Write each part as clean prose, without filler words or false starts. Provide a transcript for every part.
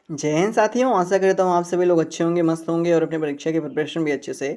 जय हिंद साथियों, आशा करता हूँ आप सभी लोग अच्छे होंगे, मस्त होंगे और अपने परीक्षा की प्रिपरेशन भी अच्छे से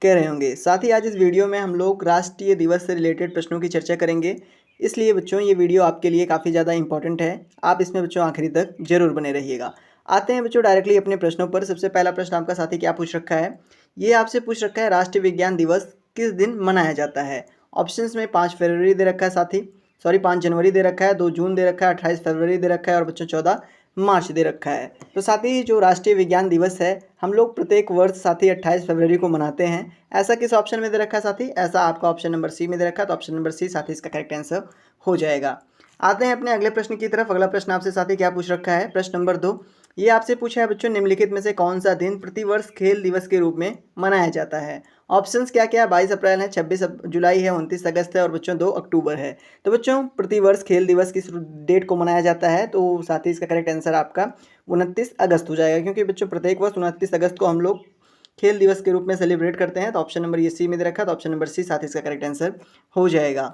कर रहे होंगे। साथ ही आज इस वीडियो में हम लोग राष्ट्रीय दिवस से रिलेटेड प्रश्नों की चर्चा करेंगे। इसलिए बच्चों ये वीडियो आपके लिए काफ़ी ज़्यादा इंपॉर्टेंट है। आप इसमें बच्चों आखिरी तक जरूर बने रहिएगा। आते हैं बच्चों डायरेक्टली अपने प्रश्नों पर। सबसे पहला प्रश्न आपका साथी क्या पूछ रखा है, ये आपसे पूछ रखा है राष्ट्रीय विज्ञान दिवस किस दिन मनाया जाता है। ऑप्शंस में 5 फरवरी दे रखा है साथी, 5 जनवरी दे रखा है, 2 जून दे रखा है, 28 फरवरी दे रखा है और बच्चों 14 मार्च दे रखा है। तो साथ ही जो राष्ट्रीय विज्ञान दिवस है हम लोग प्रत्येक वर्ष साथी 28 फरवरी को मनाते हैं। ऐसा किस ऑप्शन में दे रखा है साथी, ऐसा आपका ऑप्शन नंबर सी में दे रखा है। तो ऑप्शन नंबर सी साथी इसका करेक्ट आंसर हो जाएगा। आते हैं अपने अगले प्रश्न की तरफ। अगला प्रश्न आपसे साथी क्या पूछ रखा है, प्रश्न नंबर 2। ये आपसे पूछा है बच्चों निम्नलिखित में से कौन सा दिन प्रतिवर्ष खेल दिवस के रूप में मनाया जाता है। ऑप्शंस क्या क्या है, 22 अप्रैल है, 26 जुलाई है, 29 अगस्त है और बच्चों 2 अक्टूबर है। तो बच्चों प्रतिवर्ष खेल दिवस किस डेट को मनाया जाता है, तो साथ ही इसका करेक्ट आंसर आपका 29 अगस्त हो जाएगा, क्योंकि बच्चों प्रत्येक वर्ष 29 अगस्त को हम लोग खेल दिवस के रूप में सेलिब्रेट करते हैं। तो ऑप्शन नंबर ये सी में दे रखा है। तो ऑप्शन नंबर सी साथ ही इसका करेक्ट आंसर हो जाएगा।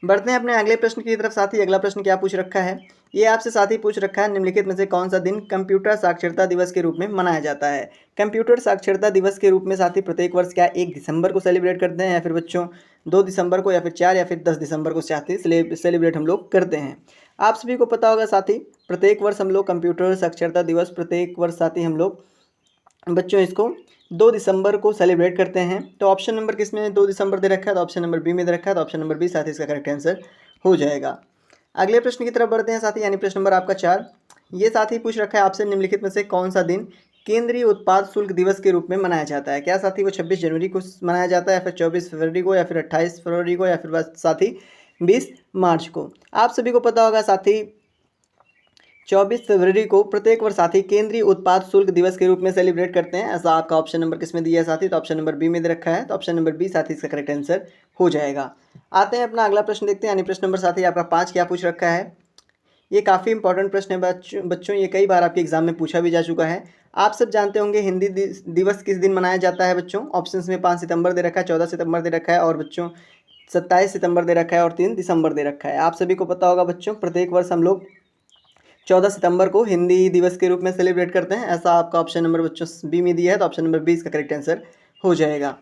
बढ़ते हैं अपने अगले प्रश्न की तरफ। साथ ही अगला प्रश्न क्या पूछ रखा है, ये आपसे साथ ही पूछ रखा है निम्नलिखित में से कौन सा दिन कंप्यूटर साक्षरता दिवस के रूप में मनाया जाता है। कंप्यूटर साक्षरता दिवस के रूप में साथ ही प्रत्येक वर्ष क्या 1 दिसंबर को सेलिब्रेट करते हैं, या फिर बच्चों 2 दिसंबर को, या फिर 4 या फिर 10 दिसंबर को साथ ही सेलिब्रेट हम लोग करते हैं। आप सभी को पता होगा साथ ही प्रत्येक वर्ष हम लोग कंप्यूटर साक्षरता दिवस प्रत्येक वर्ष साथ ही हम लोग बच्चों इसको 2 दिसंबर को सेलिब्रेट करते हैं। तो ऑप्शन नंबर किस में 2 दिसंबर दे रखा है, तो ऑप्शन नंबर बी में दे रखा है। तो ऑप्शन नंबर बी साथ ही इसका करेक्ट आंसर हो जाएगा। अगले प्रश्न की तरफ बढ़ते हैं साथी, यानी प्रश्न नंबर आपका 4। ये साथी पूछ रखा है आपसे निम्नलिखित में से कौन सा दिन केंद्रीय उत्पाद शुल्क दिवस के रूप में मनाया जाता है। क्या साथी वो 26 जनवरी को मनाया जाता है, या फिर 24 फरवरी को, या फिर 28 फरवरी को, या फिर बस साथी 20 मार्च को। आप सभी को पता होगा साथी 24 फरवरी को प्रत्येक वर्ष साथी केंद्रीय उत्पाद शुल्क दिवस के रूप में सेलिब्रेट करते हैं। ऐसा आपका ऑप्शन नंबर किस में दिया है साथी, तो ऑप्शन नंबर बी में दे रखा है। तो ऑप्शन नंबर बी साथी इसका करेक्ट आंसर हो जाएगा। आते हैं अपना अगला प्रश्न देखते हैं, यानी प्रश्न नंबर साथी आपका 5 क्या पूछ रखा है। ये काफ़ी इंपॉर्टेंट प्रश्न है बच्चों, ये कई बार आपके एग्जाम में पूछा भी जा चुका है। आप सब जानते होंगे हिंदी दिवस किस दिन मनाया जाता है बच्चों। ऑप्शंस में 5 सितंबर दे रखा है, 14 सितंबर दे रखा है और बच्चों 27 सितंबर दे रखा है और 3 दिसंबर दे रखा है। आप सभी को पता होगा बच्चों प्रत्येक वर्ष हम लोग 14 सितंबर को हिंदी दिवस के रूप में सेलिब्रेट करते हैं। ऐसा आपका ऑप्शन नंबर बच्चों बी में दिया है। तो ऑप्शन नंबर बी इसका करेक्ट आंसर हो जाएगा।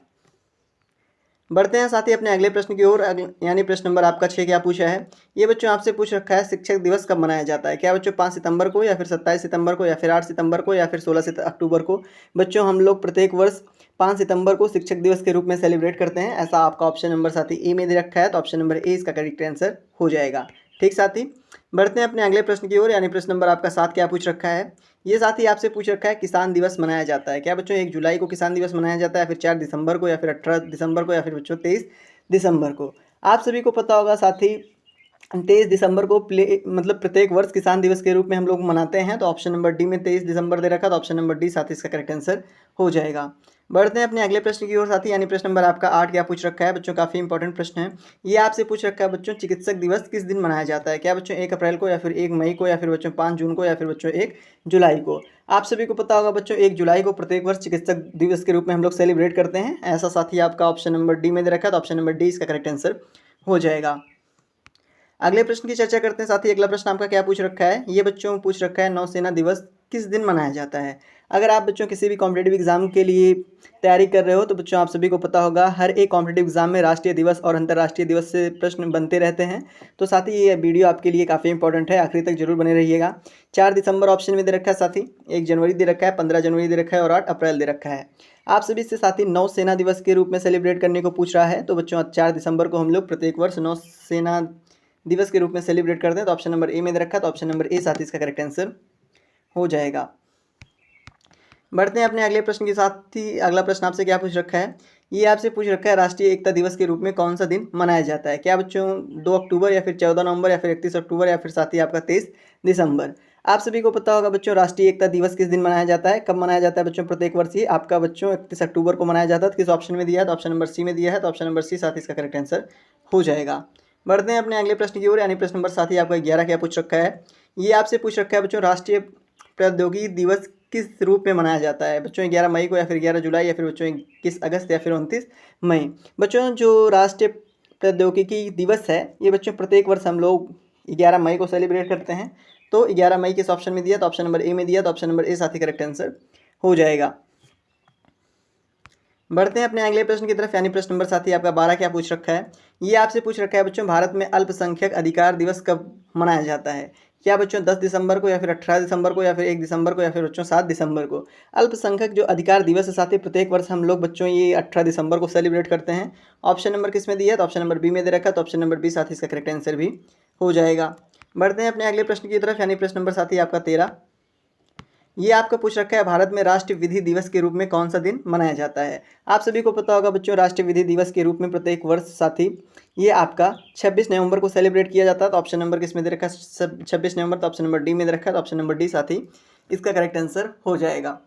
बढ़ते हैं साथ ही अपने अगले प्रश्न की ओर, यानी प्रश्न नंबर आपका 6 क्या पूछा है। ये बच्चों आपसे पूछ रखा है शिक्षक दिवस कब मनाया जाता है। क्या बच्चों 5 सितंबर को, या फिर 27 सितंबर को, या फिर 8 सितंबर को, या फिर 16 अक्टूबर को। बच्चों हम लोग प्रत्येक वर्ष 5 सितंबर को शिक्षक दिवस के रूप में सेलिब्रेट करते हैं। ऐसा आपका ऑप्शन नंबर साथी ए में दे रखा है। तो ऑप्शन नंबर ए इसका करेक्ट आंसर हो जाएगा। ठीक साथी, बढ़ते हैं अपने अगले प्रश्न की ओर, यानी प्रश्न नंबर आपका 7 क्या पूछ रखा है। ये साथी आपसे पूछ रखा है किसान दिवस मनाया जाता है। क्या बच्चों 1 जुलाई को किसान दिवस मनाया जाता है, फिर 4 दिसंबर को, या फिर 18 दिसंबर को, या फिर बच्चों 23 दिसंबर को। आप सभी को पता होगा साथी 23 दिसंबर को प्रत्येक वर्ष किसान दिवस के रूप में हम लोग मनाते हैं। तो ऑप्शन नंबर डी में 23 दिसंबर दे रखा। तो ऑप्शन नंबर डी साथी इसका करेक्ट आंसर हो जाएगा। बढ़ते हैं अपने अगले प्रश्न की ओर साथी, यानी प्रश्न नंबर आपका 8 क्या पूछ रखा है बच्चों, काफ़ी इंपॉर्टेंट प्रश्न है। ये आपसे पूछ रखा है बच्चों चिकित्सक दिवस किस दिन मनाया जाता है। क्या बच्चों 1 अप्रैल को, या फिर 1 मई को, या फिर बच्चों 5 जून को, या फिर बच्चों 1 जुलाई को। आप सभी को पता होगा बच्चों 1 जुलाई को प्रत्येक वर्ष चिकित्सक दिवस के रूप में हम लोग सेलिब्रेट करते हैं। ऐसा साथी आपका ऑप्शन नंबर डी में दे रखा है। तो ऑप्शन नंबर डी इसका करेक्ट आंसर हो जाएगा। अगले प्रश्न की चर्चा करते हैं साथी। अगला प्रश्न आपका क्या पूछ रखा है, ये बच्चों पूछ रखा है नौसेना दिवस किस दिन मनाया जाता है। अगर आप बच्चों किसी भी कॉम्पिटेटिव एग्जाम के लिए तैयारी कर रहे हो तो बच्चों आप सभी को पता होगा हर एक कॉम्पिटेटिव एग्जाम में राष्ट्रीय दिवस और अंतर्राष्ट्रीय दिवस से प्रश्न बनते रहते हैं। तो साथी ये वीडियो आपके लिए काफ़ी इंपॉर्टेंट है, आखिरी तक जरूर बने रहिएगा। 4 दिसंबर ऑप्शन में दे रखा है साथी, 1 जनवरी दे रखा है, 15 जनवरी दे रखा है और 8 अप्रैल दे रखा है। आप सभी से साथी नौसेना दिवस के रूप में सेलिब्रेट करने को पूछ रहा है। तो बच्चों 4 दिसंबर को हम लोग प्रत्येक वर्ष नौसेना दिवस के रूप में सेलिब्रेट करते हैं। तो ऑप्शन नंबर ए में दे रखा है। तो ऑप्शन नंबर ए साथ ही इसका करेक्ट आंसर हो जाएगा। बढ़ते हैं अपने अगले प्रश्न के साथ ही। अगला प्रश्न आपसे क्या पूछ रखा है, ये आपसे पूछ रखा है राष्ट्रीय एकता दिवस के रूप में कौन सा दिन मनाया जाता है। क्या बच्चों 2 अक्टूबर, या फिर 14 नवंबर, या फिर 31 अक्टूबर, या फिर साथ ही आपका 23 दिसंबर। आप सभी को पता होगा बच्चों राष्ट्रीय एकता दिवस किस दिन मनाया जाता है, कब मनाया जाता है बच्चों प्रत्येक वर्ष ही आपका बच्चों 31 अक्टूबर को मनाया जाता है। किस ऑप्शन में दिया है, तो ऑप्शन नंबर सी में दिया है। तो ऑप्शन नंबर सी साथ ही इसका करेक्ट आंसर हो जाएगा। बढ़ते हैं अपने अगले प्रश्न की ओर, यानी प्रश्न नंबर साथ ही आपका 11 क्या पूछ रखा है। ये आपसे पूछ रखा है बच्चों राष्ट्रीय प्रौद्योगिकी दिवस किस रूप में मनाया जाता है। बच्चों 11 मई को, या फिर 11 जुलाई, या फिर बच्चों 21 अगस्त, या फिर 29 मई। बच्चों जो राष्ट्रीय प्रौद्योगिकी दिवस है ये बच्चों प्रत्येक वर्ष हम लोग 11 मई को सेलिब्रेट करते हैं। तो 11 मई किस ऑप्शन में दिया, तो ऑप्शन नंबर ए में दिया, तो ऑप्शन नंबर ए साथी करेक्ट आंसर हो जाएगा। बढ़ते हैं अपने अगले प्रश्न की तरफ, यानी प्रश्न नंबर साथी आपका 12 क्या पूछ रखा है। ये आपसे पूछ रखा है बच्चों, भारत में अल्पसंख्यक अधिकार दिवस कब मनाया जाता है। क्या बच्चों 10 दिसंबर को, या फिर 18 दिसंबर को, या फिर 1 दिसंबर को, या फिर बच्चों 7 दिसंबर को। अल्पसंख्यक जो अधिकार दिवस है साथी, प्रत्येक वर्ष हम लोग बच्चों ये 18 दिसंबर को सेलिब्रेट करते हैं। ऑप्शन नंबर किस में दिया है, तो ऑप्शन नंबर बी में दे रखा है, तो ऑप्शन नंबर बी साथी इसका करेक्ट आंसर भी हो जाएगा। बढ़ते हैं अपने अगले प्रश्न की तरफ, यानी प्रश्न नंबर साथी आपका 13। ये आपका पूछ रखा है, भारत में राष्ट्रीय विधि दिवस के रूप में कौन सा दिन मनाया जाता है। आप सभी को पता होगा बच्चों, राष्ट्रीय विधि दिवस के रूप में प्रत्येक वर्ष साथी ये आपका 26 नवंबर को सेलिब्रेट किया जाता है। तो ऑप्शन नंबर किस में दे रखा है, 26 नवंबर, तो ऑप्शन नंबर डी में दे रखा है, तो ऑप्शन नंबर डी साथी इसका करेक्ट आंसर हो जाएगा।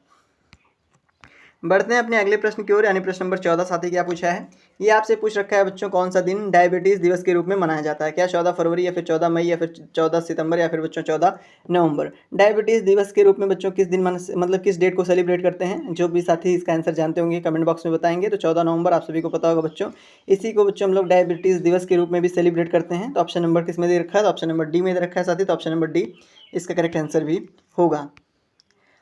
बढ़ते हैं अपने अगले प्रश्न की ओर, यानी प्रश्न नंबर 14 साथी क्या पूछा है। ये आपसे पूछ रखा है बच्चों, कौन सा दिन डायबिटीज़ दिवस के रूप में मनाया जाता है। क्या 14 फरवरी, या फिर 14 मई, या फिर 14 सितंबर, या फिर बच्चों 14 नवंबर। डायबिटीज़ दिवस के रूप में बच्चों किस दिन मतलब किस डेट को सेलिब्रेट करते हैं। जो भी साथी इसका आंसर जानते होंगे कमेंट बॉक्स में बताएंगे। तो 14 नवंबर आप सभी को पता होगा बच्चों, इसी को बच्चों हम लोग डायबिटीज़ दिवस के रूप में भी सेलिब्रेट करते हैं। तो ऑप्शन नंबर किस में दे रखा है, तो ऑप्शन नंबर डी में दे रखा है साथी, तो ऑप्शन नंबर डी इसका करेक्ट आंसर भी होगा।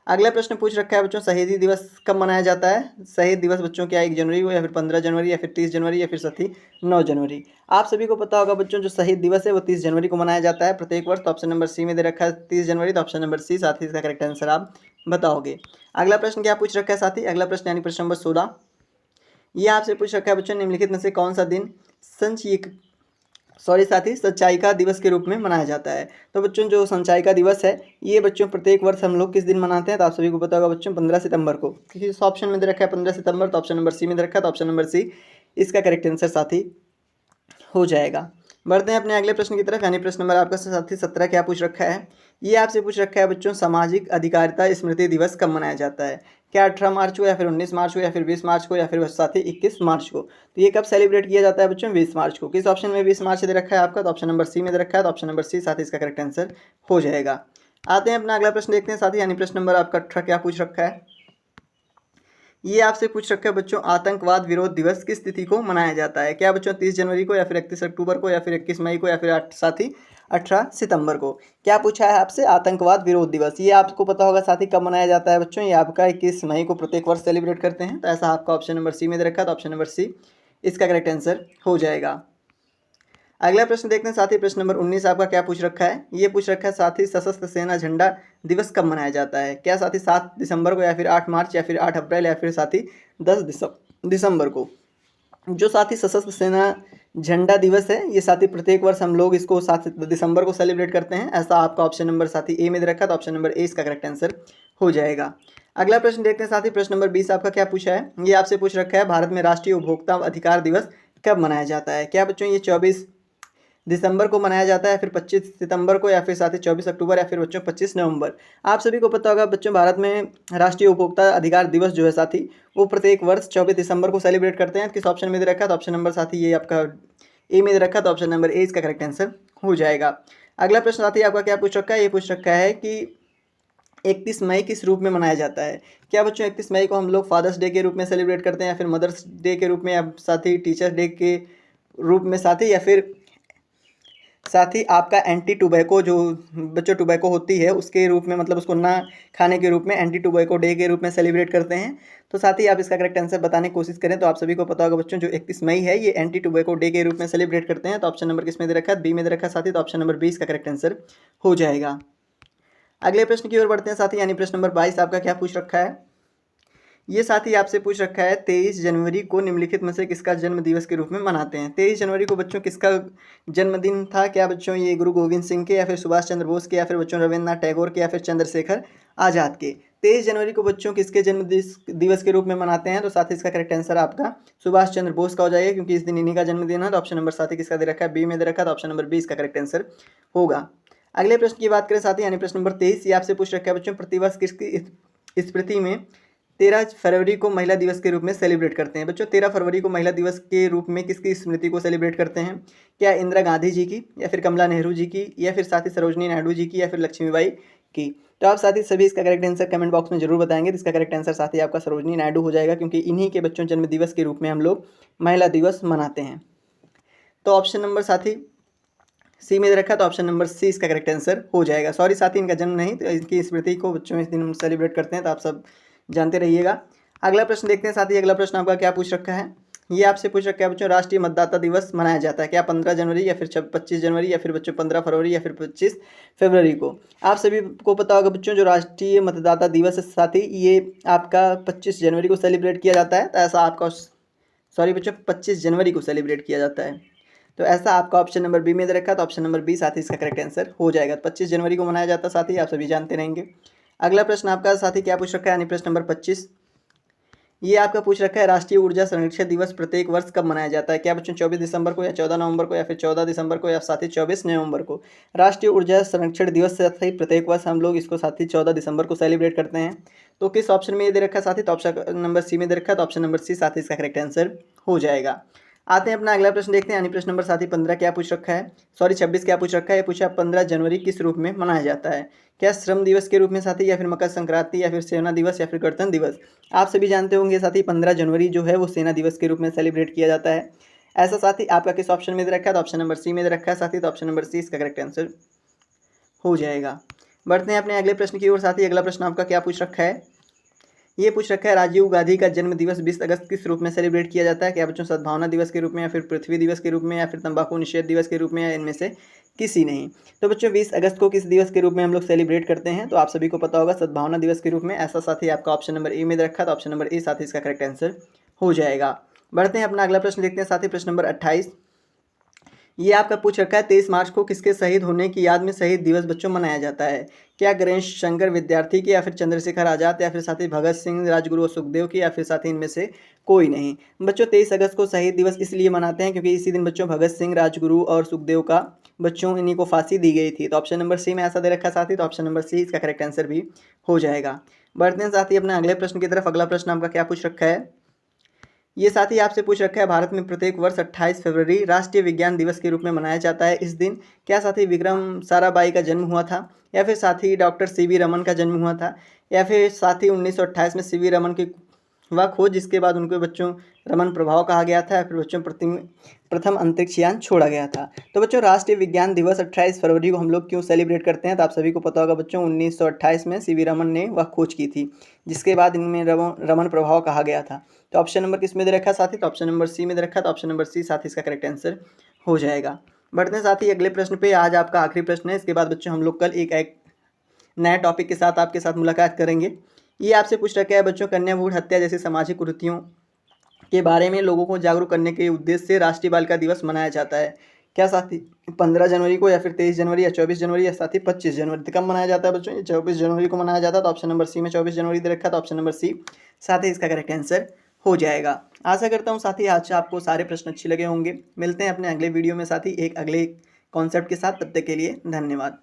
अगला प्रश्न पूछ रखा है बच्चों, शहीदी दिवस कब मनाया जाता है। शहीद दिवस बच्चों क्या 1 जनवरी को, या फिर 15 जनवरी, या फिर 30 जनवरी, या फिर साथी 9 जनवरी। आप सभी को पता होगा बच्चों, जो शहीद दिवस है वो 30 जनवरी को मनाया जाता है प्रत्येक वर्ष। तो ऑप्शन नंबर सी में दे रखा है 30 जनवरी, तो ऑप्शन नंबर सी साथी इसका करेक्ट आंसर आप बताओगे। अगला प्रश्न क्या पूछ रखा है साथी, अगला प्रश्न यानी प्रश्न नंबर 16। ये आपसे पूछ रखा है बच्चों, निम्नलिखित में से कौन सा दिन साथी सच्चाई का दिवस के रूप में मनाया जाता है। तो बच्चों जो सच्चाई का दिवस है ये बच्चों प्रत्येक वर्ष हम लोग किस दिन मनाते हैं। तो आप सभी को पता होगा बच्चों 15 सितंबर को। किस ऑप्शन में दे रखा है 15 सितंबर, तो ऑप्शन नंबर सी में दे रखा है, तो ऑप्शन नंबर सी इसका करेक्ट आंसर साथी हो जाएगा। बढ़ते हैं अपने अगले प्रश्न की तरफ, यानी प्रश्न नंबर आपका साथी 17 क्या पूछ रखा है। ये आपसे पूछ रखा है बच्चों, सामाजिक अधिकारिता स्मृति दिवस कब मनाया जाता है। क्या 18 मार्च को, या फिर 19 मार्च को, या फिर 20 मार्च को, या फिर साथी 21 मार्च को। तो ये कब सेलिब्रेट किया जाता है बच्चों, 20 मार्च को। किस ऑप्शन में 20 मार्च दे रखा है आपका, तो ऑप्शन नंबर सी में दे रखा है, तो ऑप्शन नंबर सी साथी इसका करेक्ट आंसर हो जाएगा। आते हैं अपना अगला प्रश्न देखते हैं साथी, यानी प्रश्न नंबर आपका 18 क्या पूछ रखा है। ये आपसे पूछ रखा है बच्चों, आतंकवाद विरोध दिवस किस तिथि को मनाया जाता है। क्या बच्चों 30 जनवरी को, या फिर 31 अक्टूबर को, या फिर 21 मई को, या फिर साथी 18 सितंबर को। क्या पूछा है आपसे, आतंकवाद विरोध दिवस। ये आपको पता होगा साथी कब मनाया जाता है बच्चों, ये आपका 21 मई को प्रत्येक वर्ष सेलिब्रेट करते हैं। तो ऐसा आपका ऑप्शन नंबर सी में दे रखा है, तो ऑप्शन नंबर सी इसका करेक्ट आंसर हो जाएगा। अगला प्रश्न देखते हैं साथी, प्रश्न नंबर 19 आपका क्या पूछ रखा है। ये पूछ रखा है साथी, सशस्त्र सेना झंडा दिवस कब मनाया जाता है। क्या साथी 7 दिसंबर को, या फिर 8 मार्च, या फिर 8 अप्रैल, या फिर साथी 10 दिसंबर को। जो साथी सशस्त्र सेना झंडा दिवस है ये साथी प्रत्येक वर्ष हम लोग इसको 7 दिसंबर को सेलिब्रेट करते हैं। ऐसा आपका ऑप्शन नंबर साथी ए में दे रखा है, तो ऑप्शन नंबर ए इसका करेक्ट आंसर हो जाएगा। अगला प्रश्न देखते हैं साथी, प्रश्न नंबर 20 आपका क्या पूछा है। ये आपसे पूछ रखा है, भारत में राष्ट्रीय उपभोक्ता अधिकार दिवस कब मनाया जाता है। क्या बच्चों ये 24 दिसंबर को मनाया जाता है, फिर 25 सितंबर को, या फिर साथ ही 24 अक्टूबर, या फिर बच्चों 25 नवंबर। आप सभी को पता होगा बच्चों, भारत में राष्ट्रीय उपभोक्ता अधिकार दिवस जो है साथी वो प्रत्येक वर्ष 24 दिसंबर को सेलिब्रेट करते हैं। किस ऑप्शन में दे रखा है, तो ऑप्शन नंबर साथी ये आपका ए में दे रखा है, तो ऑप्शन नंबर ए इसका करेक्ट आंसर हो जाएगा। अगला प्रश्न साथी आपका क्या पूछ रखा है। ये पूछ रखा है कि 31 मई किस रूप में मनाया जाता है। क्या बच्चों 31 मई को हम लोग फादर्स डे के रूप में सेलिब्रेट करते हैं, या फिर मदर्स डे के रूप में, या साथी टीचर्स डे के रूप में साथी, या फिर साथ ही आपका एंटी टोबैको जो बच्चों टोबैको होती है उसके रूप में, मतलब उसको ना खाने के रूप में एंटी टोबैको डे के रूप में सेलिब्रेट करते हैं। तो साथ ही आप इसका करेक्ट आंसर बताने की कोशिश करें। तो आप सभी को पता होगा बच्चों, जो 31 मई है ये एंटी टोबैको डे के रूप में सेलिब्रेट करते हैं। तो ऑप्शन नंबर किस में दे रखा है, बी में दे रखा है साथी, तो ऑप्शन नंबर 20 का करेक्ट आंसर हो जाएगा। अगले प्रश्न की ओर बढ़ते हैं साथी, यानी प्रश्न नंबर 22 आपका क्या पूछ रखा है। ये साथी आपसे पूछ रखा है, 23 जनवरी को निम्नलिखित में से किसका जन्म दिवस के रूप में मनाते हैं। 23 जनवरी को बच्चों किसका जन्मदिन था। क्या बच्चों ये गुरु गोविंद सिंह के, या फिर सुभाष चंद्र बोस के, या फिर बच्चों रविन्द्रनाथ टैगोर के, या फिर चंद्रशेखर आज़ाद के। 23 जनवरी को बच्चों किसके जन्म दिवस के रूप में मनाते हैं। तो साथ ही इसका करेक्ट आंसर आपका सुभाष चंद्र बोस का हो जाएगा, क्योंकि इस दिन इन्हीं का जन्मदिन है। तो ऑप्शन नंबर साथी किसका दे रखा है, बी में दे रखा है, तो ऑप्शन नंबर 20 का करेक्ट आंसर होगा। अगले प्रश्न की बात करें साथी, यानी प्रश्न नंबर 23 ये आपसे पूछ रखा है बच्चों, प्रतिवर्ष किसकी स्मृति में 13 फरवरी को महिला दिवस के रूप में सेलिब्रेट करते हैं। बच्चों 13 फरवरी को महिला दिवस के रूप में किसकी स्मृति को सेलिब्रेट करते हैं। क्या इंदिरा गांधी जी की, या फिर कमला नेहरू जी की, या फिर साथ ही सरोजनी नायडू जी की, या फिर लक्ष्मीबाई की। तो आप साथ ही सभी इसका करेक्ट आंसर कमेंट बॉक्स में जरूर बताएंगे। तो इसका करेक्ट आंसर साथ ही आपका सरोजनी नायडू हो जाएगा, क्योंकि इन्हीं के बच्चों जन्म दिवस के रूप में हम लोग महिला दिवस मनाते हैं। तो ऑप्शन नंबर साथी सी में दे रखा है, तो ऑप्शन नंबर सी इसका करेक्ट आंसर हो जाएगा। सॉरी साथी, इनका जन्म नहीं, तो इनकी स्मृति को बच्चों इस दिन हम सेलिब्रेट करते हैं, तो आप सब जानते रहिएगा। अगला प्रश्न देखते हैं साथी। अगला प्रश्न आपका क्या पूछ रखा है, ये आपसे पूछ रखा है बच्चों, राष्ट्रीय मतदाता दिवस मनाया जाता है क्या 15 जनवरी या फिर 25 जनवरी या फिर बच्चों 15 फरवरी या फिर 25 फरवरी को। आप सभी को पता होगा बच्चों, जो राष्ट्रीय मतदाता दिवस है साथी, ये आपका 25 जनवरी को सेलिब्रेट किया जाता है। तो ऐसा आपका, सॉरी बच्चों 25 जनवरी को सेलिब्रेट किया जाता है। तो ऐसा आपका ऑप्शन नंबर बी में दे रखा है, तो ऑप्शन नंबर बी साथी इसका करेक्ट आंसर हो जाएगा। 25 जनवरी को मनाया जाता है साथी, आप सभी जानते रहेंगे। अगला प्रश्न आपका साथी क्या पूछ रखा है, यानी प्रश्न नंबर 25, ये आपका पूछ रखा है, राष्ट्रीय ऊर्जा संरक्षण दिवस प्रत्येक वर्ष कब मनाया जाता है क्या बच्चों 24 दिसंबर को या 14 नवंबर को या फिर 14 दिसंबर को या साथी 24 नवंबर को। राष्ट्रीय ऊर्जा संरक्षण दिवस से साथी प्रत्येक वर्ष हम लोग इसको साथी 14 दिसंबर को सेलिब्रेट करते हैं। तो किस ऑप्शन में ये दे रखा है साथी, तो ऑप्शन नंबर सी में दे रखा है, तो ऑप्शन नंबर सी साथी इसका करेक्ट आंसर हो जाएगा। आते हैं अपना अगला प्रश्न देखते हैं, यानी प्रश्न नंबर साथी 15 क्या पूछ रखा है, सॉरी 26 क्या पूछ रखा है। ये पूछा 15 जनवरी किस रूप में मनाया जाता है क्या श्रम दिवस के रूप में साथी, या फिर मकर संक्रांति या फिर सेना दिवस या फिर गणतंत्र दिवस। आप सभी जानते होंगे साथी 15 जनवरी जो है वो सेना दिवस के रूप में सेलिब्रेट किया जाता है। ऐसा साथी आपका किस ऑप्शन में दे रखा है, तो ऑप्शन नंबर सी में दे रखा है साथी, तो ऑप्शन नंबर सी इसका करेक्ट आंसर हो जाएगा। बढ़ते हैं अपने अगले प्रश्न की ओर साथी। अगला प्रश्न आपका क्या पूछ रखा है, ये पूछ रखा है, राजीव गांधी का जन्म दिवस 20 अगस्त किस रूप में सेलिब्रेट किया जाता है क्या बच्चों सद्भावना दिवस के रूप में या फिर पृथ्वी दिवस के रूप में या फिर तंबाकू निषेध दिवस के रूप में, या इनमें से किसी नहीं। तो बच्चों 20 अगस्त को किस दिवस के रूप में हम लोग सेलिब्रेट करते हैं, तो आप सभी को पता होगा सद्भावना दिवस के रूप में। ऐसा साथी आपका ऑप्शन नंबर ए में रखा, तो ऑप्शन नंबर ए साथी इसका करेक्ट आंसर हो जाएगा। बढ़ते हैं अपना अगला प्रश्न देखते हैं साथी, प्रश्न नंबर 28, ये आपका पूछ रखा है 23 मार्च को किसके शहीद होने की याद में शहीद दिवस बच्चों मनाया जाता है क्या गणेश शंकर विद्यार्थी की या फिर चंद्रशेखर आज़ाद या फिर साथी भगत सिंह राजगुरु और सुखदेव की या फिर साथी इनमें से कोई नहीं। बच्चों 23 अगस्त को शहीद दिवस इसलिए मनाते हैं क्योंकि इसी दिन बच्चों भगत सिंह राजगुरु और सुखदेव का बच्चों इन्हीं को फांसी दी गई थी। तो ऑप्शन नंबर सी में ऐसा दे रखा साथी, तो ऑप्शन नंबर सी इसका करेक्ट आंसर भी हो जाएगा। बढ़ते हैं साथी अपने अगले प्रश्न की तरफ। अगला प्रश्न आपका क्या पूछ रखा है, ये साथी आपसे पूछ रखा है, भारत में प्रत्येक वर्ष 28 फरवरी राष्ट्रीय विज्ञान दिवस के रूप में मनाया जाता है। इस दिन क्या साथी विक्रम साराभाई का जन्म हुआ था या फिर साथी डॉक्टर सीवी रमन का जन्म हुआ था या फिर साथी 1928 में सीवी रमन की वह खोज जिसके बाद उनको बच्चों रमन प्रभाव कहा गया था या फिर बच्चों प्रथम अंतरिक्ष यान छोड़ा गया था। तो बच्चों राष्ट्रीय विज्ञान दिवस 28 फरवरी को हम लोग क्यों सेलिब्रेट करते हैं, तो आप सभी को पता होगा बच्चों 1928 में सीवी रमन ने वह खोज की थी जिसके बाद इनमें रमन प्रभाव कहा गया था। तो ऑप्शन नंबर किस में दे रखा है साथी, तो ऑप्शन नंबर सी में दे रखा है, तो ऑप्शन नंबर सी साथी इसका करेक्ट आंसर हो जाएगा। बढ़ते हैं साथी अगले प्रश्न पे। आज आपका आखिरी प्रश्न है, इसके बाद बच्चों हम लोग कल एक नए टॉपिक के साथ आपके साथ मुलाकात करेंगे। ये आपसे पूछ रखा है बच्चों, कन्या भ्रूण हत्या जैसी सामाजिक कुरीतियों के बारे में लोगों को जागरूक करने के उद्देश्य से राष्ट्रीय बालिका दिवस मनाया जाता है क्या साथी 15 जनवरी को या फिर 23 जनवरी या 24 जनवरी या साथी 25 जनवरी। कब मनाया जाता है बच्चों, ये 24 जनवरी को मनाया जाता है। तो ऑप्शन नंबर सी में 24 जनवरी दे रखा है, तो ऑप्शन नंबर सी साथी इसका करेक्ट आंसर हो जाएगा। आशा करता हूँ साथी आज से आपको सारे प्रश्न अच्छे लगे होंगे। मिलते हैं अपने अगले वीडियो में साथी एक अगले कॉन्सेप्ट के साथ, तब तक के लिए धन्यवाद।